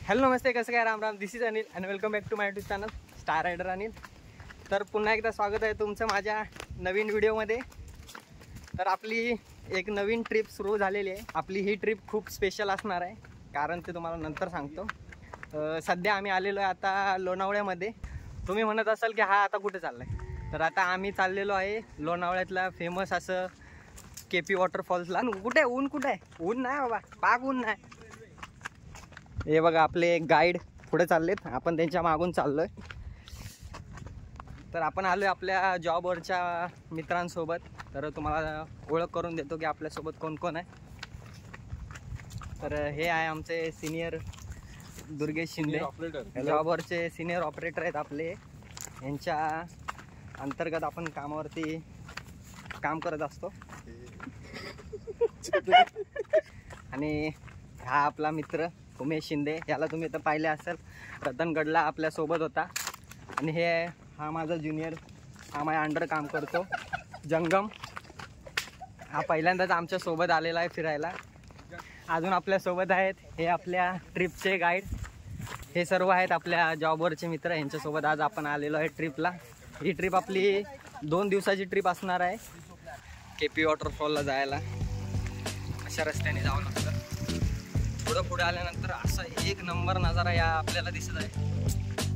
Hello नमस्ते, कसं काय, Ram Ram. This is Anil and welcome back to my YouTube channel Star Rider Anil. तर पुन्हा एकदा स्वागत आहे तुमचं माझ्या नवीन व्हिडिओमध्ये. तर आपली एक नवीन ट्रिप सुरू झालेली आहे. आपली ही ट्रिप खूप स्पेशल असणार आहे, कारण ते तुम्हाला नंतर सांगतो. सध्या आम्ही आलेलो आहे आता लोणावळ्यामध्ये. तुम्ही म्हणत असाल की हा आता कुठे चालला आहे, तर आता आम्ही चाललेलो आहे लोणावळ्यातला फेमस असं केपी वॉटरफॉल्सला. कुठे आहे ऊन, कुठे आहे ऊन? नाही बाबा, पाक ऊन नाही. हे बघा आपले गाईड पुढे चाललेत, आपण त्यांच्या मागून चाललोय. तर आपण आलोय आपल्या जॉबवरच्या मित्रांसोबत. तर तुम्हाला ओळख करून देतो की आपल्यासोबत कोण कोण आहे. तर हे आहे आमचे सिनियर दुर्गेश शिंदे, जॉबवरचे सिनियर ऑपरेटर आहेत आपले. यांच्या अंतर्गत आपण कामावरती काम करत असतो. आणि हा आपला मित्र उमेश शिंदे, याला तुम्ही तर पाहिले असेल, रतनगडला आपल्यासोबत होता. आणि हा माझा ज्युनियर, हा माझ्या अंडर काम करतो, जंगम. हा पहिल्यांदाच आमच्या सोबत आलेला आहे फिरायला. अजून आपल्यासोबत आहेत हे आपल्या ट्रिपचे गाईड. हे सर्व आहेत आपल्या जॉबवरचे मित्र. यांच्यासोबत आज आपण आलेलो आहे ट्रिपला. ही ट्रिप आपली 2 दिवसाची ट्रिप असणार आहे. केपी वॉटरफॉलला जायला अशा रस्त्याने जावं लागतं. पुढं पुढे आल्यानंतर असा एक नंबर नजारा या आपल्याला दिसत आहे.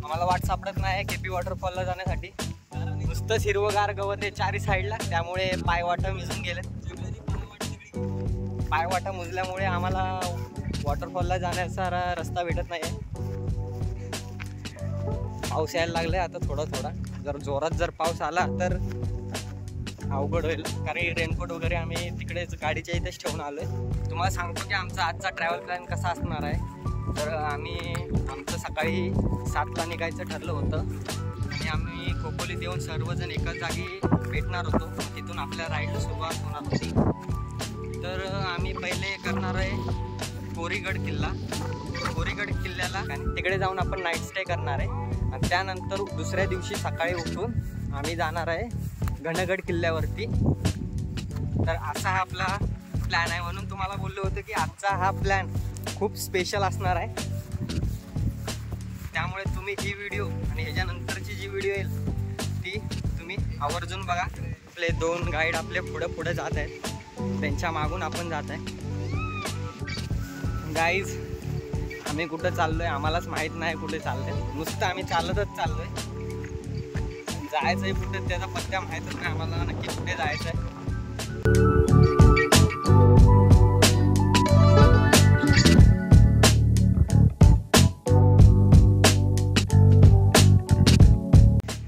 आम्हाला वाट सापडत नाही केपी वॉटरफॉलला जाण्यासाठी. नुसतंच हिरवगार गवत आहे चारी साईडला, त्यामुळे पायवाटा मिजून गेले. पायवाटा मुजल्यामुळे आम्हाला वॉटरफॉलला जाण्याचा रस्ता भेटत नाही. पाऊस यायला लागलाय आता थोडा थोडा. जर जोरात जर पाऊस आला तर अवघड होईल, कारण रेनकोट वगैरे आम्ही तिकडेच गाडीच्या इथेच ठेवून आलोय. तुम्हाला सांगतो की आमचा आजचा ट्रॅव्हल प्लॅन कसा असणार आहे. तर आमचं सकाळी 7ला निघायचं ठरलं होतं आणि आम्ही खोपोलीत येऊन सर्वजण एकाच जागी भेटणार होतो. तिथून आपल्या राईडला सुरुवात होणार होती. तर आम्ही पहिले करणार आहे कोरीगड किल्ला. कोरीगड किल्ल्याला तिकडे जाऊन आपण नाईट स्टे करणार आहे. आणि त्यानंतर दुसऱ्या दिवशी सकाळी उठून आम्ही जाणार आहे घनगड किल्ल्यावरती. तर असा हा आपला प्लॅन आहे. म्हणून तुम्हाला बोललो होतं की आजचा हा प्लॅन खूप स्पेशल असणार आहे. त्यामुळे तुम्ही ही व्हिडिओ आणि ह्याच्यानंतरची जी व्हिडिओ येईल ती तुम्ही आवर्जून बघा. आपले 2 गाईड आपले पुढे जात आहेत, त्यांच्या मागून आपण जात आहे. गाईज, आम्ही कुठं चाललोय आम्हालाच माहीत नाही कुठे चाललोय. नुसतं आम्ही चालतच चाललोय. जायचंय कुठे त्याचा पत्त्या माहीतच नाही आम्हाला नक्की कुठे जायचं आहे.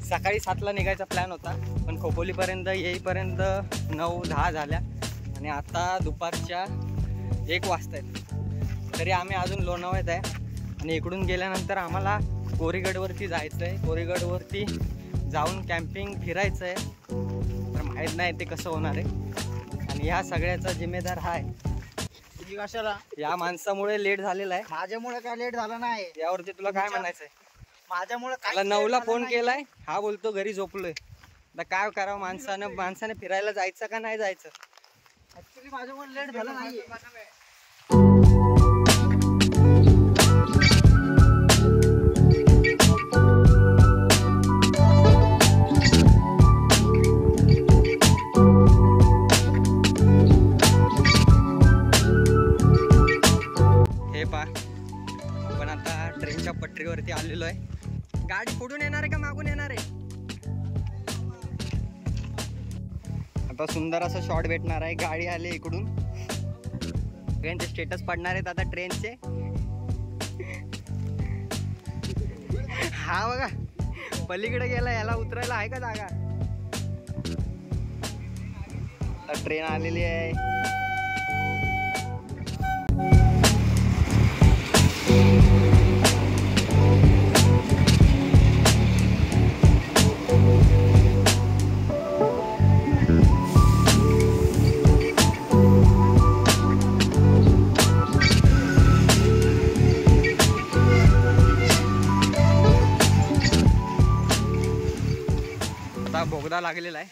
सकाळी 7ला निघायचा प्लॅन होता, पण खोपोलीपर्यंत येईपर्यंत 9-10 झाल्या आणि आता दुपारच्या 1 वाजतायत. तरी आम्ही अजून लोणावळ्यात आहे. आणि इकडून गेल्यानंतर आम्हाला कोरीगडवरती जायचं आहे. कोरीगडवरती जाऊन कॅम्पिंग फिरायचं आहे. तर माहीत नाही ते कसं होणार आहे. आणि ह्या सगळ्याचा जिम्मेदार हा आहे. कशाला? या माणसामुळे लेट झालेला आहे. माझ्यामुळे काय लेट झालं नाही. यावरती तुला काय म्हणायचं आहे? माझ्यामुळे मला 9ला फोन केलाय, हा बोलतो घरी झोपलोय. आता काय करावं, माणसाने फिरायला जायचं का नाही जायचं? ऍक्च्युली माझ्यामुळे लेट झालं नाही. हे पा, आपण आता ट्रेनच्या पटरीवरती आलेलो आहे. गाडी पुढून येणार आहे का मागून येणार आहे? आता सुंदर असं शॉट भेटणार आहे. गाडी आली इकडून, ट्रेनचे स्टेटस पडणार आहेत आता ट्रेनचे. हा बघा पलीकडे गेला, याला उतरायला आहे का जागा? आता ट्रेन आलेली आहे. बोगदा लागलेला आहे.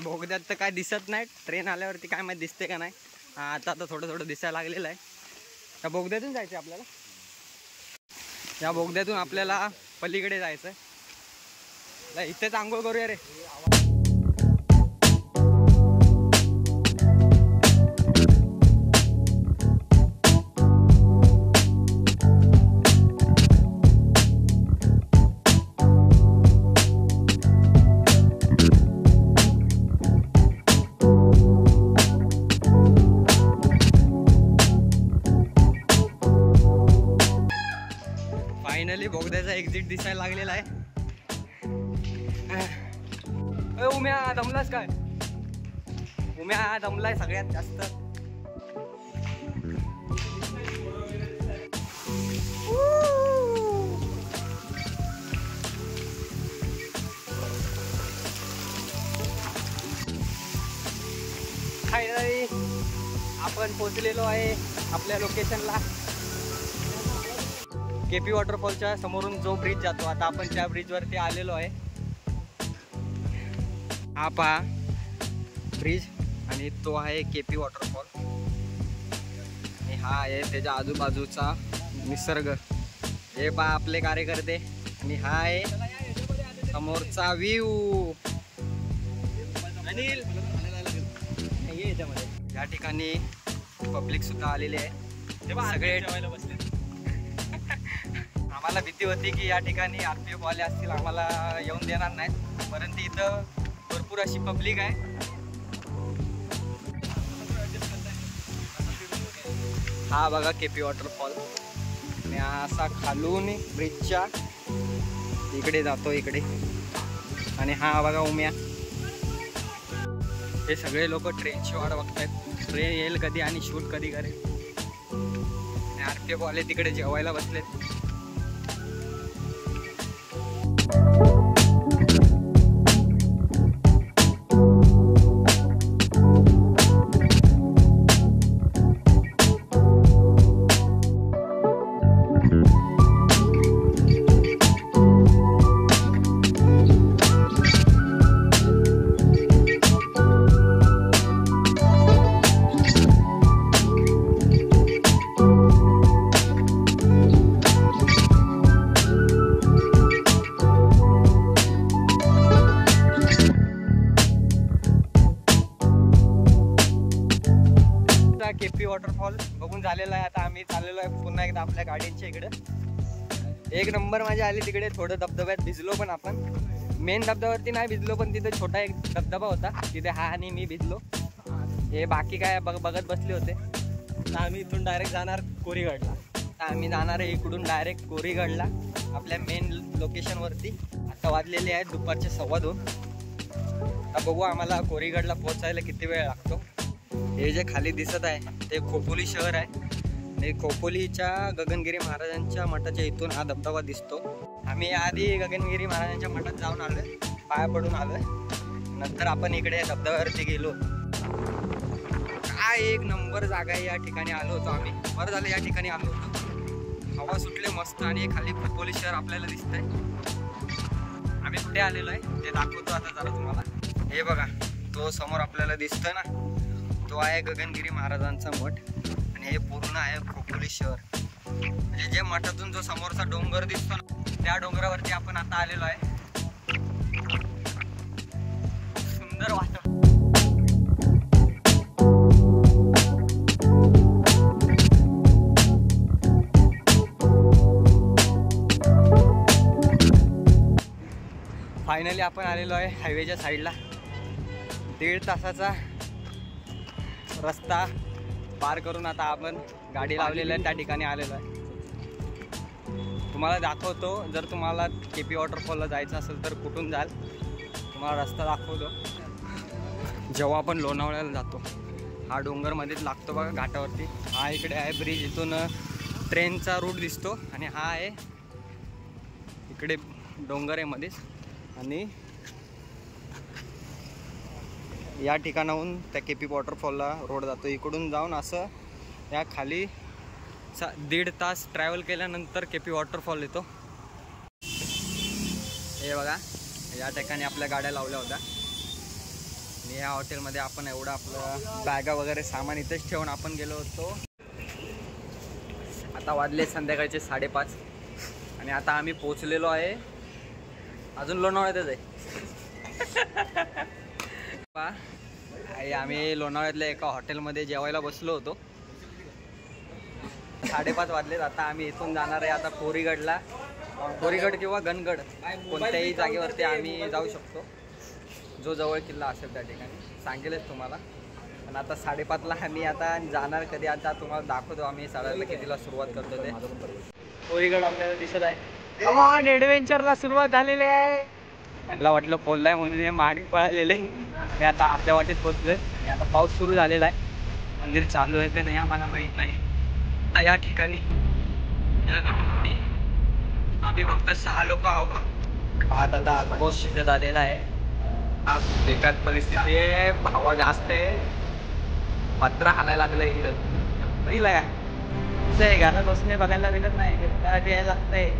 बोगद्यात तर काय दिसत नाही, ट्रेन आल्यावरती काय माहिती दिसते का नाही. आता थोडं दिसायला लागलेलं आहे. त्या बोगद्यातून जायचं आपल्याला. या बोगद्यातून आपल्याला पलीकडे जायचं. इथेच आंघोळ करूया रे. फायनली बोगद्याचा एक्झिट दिसायला लागलेला आहे. उम्या दमलास काय? उम्या दमलाय सगळ्यात जास्त. फायनली आपण पोहोचलेलो आहे आपल्या लोकेशनला. केपी वॉटरफॉलच्या समोरून जो ब्रिज जातो, आता आपण त्या ब्रिजवरती आलेलो आहे. हा पहा ब्रिज आणि तो आहे केपी वॉटरफॉल. आणि हा आहे त्याच्या आजूबाजूचा निसर्ग. हे पहा आपले कार्यकर्ते. आणि हा आहे समोरचा व्ह्यू. अनिल या ठिकाणी पब्लिक सुद्धा आलेली आहे. सगळे बसले. आम्हाला भीती होती की या ठिकाणी RPF वाले असतील, आम्हाला येऊन देणार नाहीत, परंतु इथं भरपूर अशी पब्लिक आहे. हा बघा केपी वॉटरफॉल. आणि असा खालून ब्रिजच्या इकडे जातो इकडे. आणि हा बघा उम्या. हे सगळे लोक ट्रेनची वाट बघतायत. ट्रेन येईल कधी आणि शूट कधी करेल. आणि RPF वाले तिकडे जेवायला बसलेत. केपी वॉटरफॉल बघून झालेला आहे. आता आम्ही चाललेलो आहे पुन्हा एकदा आपल्या गाडींच्या इकडे. एक नंबर मजा आली तिकडे. थोडं धबधब्यात भिजलो पण आपण. मेन धबधब्यावरती नाही भिजलो, पण तिथे छोटा एक धबधबा होता, तिथे हा आणि मी भिजलो. हे बाकी काय बघत बसले होते. तर आम्ही इथून डायरेक्ट जाणार कोरीगडला. तर आम्ही जाणार आहे इकडून डायरेक्ट कोरीगडला, आपल्या मेन लोकेशनवरती. आता वाजलेले आहेत दुपारचे 2:15. आता बघू आम्हाला कोरीगडला पोहोचायला किती वेळ लागतो. हे जे खाली दिसत आहे ते खोपोली शहर आहे. आणि खोपोलीच्या गगनगिरी महाराजांच्या मठाच्या इथून हा धबधबा दिसतो. आम्ही आधी गगनगिरी महाराजांच्या मठात जाऊन आलोय, पाया पडून आलोय. नंतर आपण इकडे धबधब्यावरती गेलो. काय एक नंबर जागा आहे. या ठिकाणी आलो होतो आम्ही. बरं झालं या ठिकाणी आलो होतो. हवा सुटले मस्त. आणि खाली खोपोली शहर आपल्याला दिसतंय. आम्ही कुठे आलेलो आहे ते दाखवतो आता जरा तुम्हाला. हे बघा तो समोर आपल्याला दिसतोय ना, तो आहे गगनगिरी महाराजांचा मठ. आणि हे पूर्ण आहे खोपोली शहर. म्हणजे जे मठातून जो समोरचा डोंगर दिसतो ना, त्या डोंगरावरती आपण आता आलेलो आहे. सुंदर वातावरण. फायनली आपण आलेलो आहे हायवेच्या साईडला. 1.5 तासाचा रस्ता पार करून आता आपण गाडी लावलेली आहे त्या ठिकाणी आलेलो आहे. तुम्हाला दाखवतो, जर तुम्हाला केपी वॉटरफॉलला जायचं असेल तर कुठून जाल तुम्हाला रस्ता दाखवतो. जेव्हा आपण लोणावळ्याला जातो हा डोंगरमध्येच लागतो बघा घाटावरती. हा इकडे आहे ब्रिज, इथून ट्रेनचा रूट दिसतो. आणि हा आहे इकडे डोंगर आहे मध्येच. आणि या ठिकाणाहून त्या केपी वॉटरफॉलला रोड जातो. इकडून जाऊन असं या खाली 1.5 तास ट्रॅव्हल केल्यानंतर केपी वॉटरफॉल येतो. हे बघा या ठिकाणी आपल्या गाड्या लावल्या होत्या. आणि या हॉटेलमध्ये आपण एवढं आपलं बॅगा वगैरे सामान इथेच ठेवून आपण गेलो होतो. आता वाजले संध्याकाळचे 5:30. आणि आता आम्ही पोचलेलो आहे, अजून लोणावळ्यातच आहे. आम्ही लोणावळ्यातल्या एका हॉटेलमध्ये जेवायला बसलो होतो. 5:30 वाजलेत. आता आम्ही इथून जाणार आहे आता कोरीगडला. कोरीगड किंवा गणगड कोणत्याही जागेवरती आम्ही जाऊ शकतो, जो जवळ किल्ला असेल त्या ठिकाणी सांगेलच तुम्हाला. पण आता 5:30ला आम्ही आता जाणार. कधी आता तुम्हाला दाखवतो आम्ही 7:30ला कितीला सुरुवात करतो ते. कोरीगड आपल्याला दिसत आहे. ॲडव्हेंचरला सुरुवात झालेली आहे. मला वाटलं पोललाय म्हणून हे मागे पळालेले. मी आता आपल्या वाटेत पोचलोय. आता पाऊस सुरू झालेला आहे. मंदिर चालू आहे ते नाही आम्हाला माहीत नाही. या ठिकाणी आम्ही फक्त 6 लोक आहोत. आता पाऊस सिद्ध झालेला आहे. आज बेकार परिस्थिती आहे. हवा जास्त आहे. पत्र हालायला लागलं इकडं. पहिलं काय असं आहे, घरात बसणे बघायला मिळत नाही. यायला लागतंय.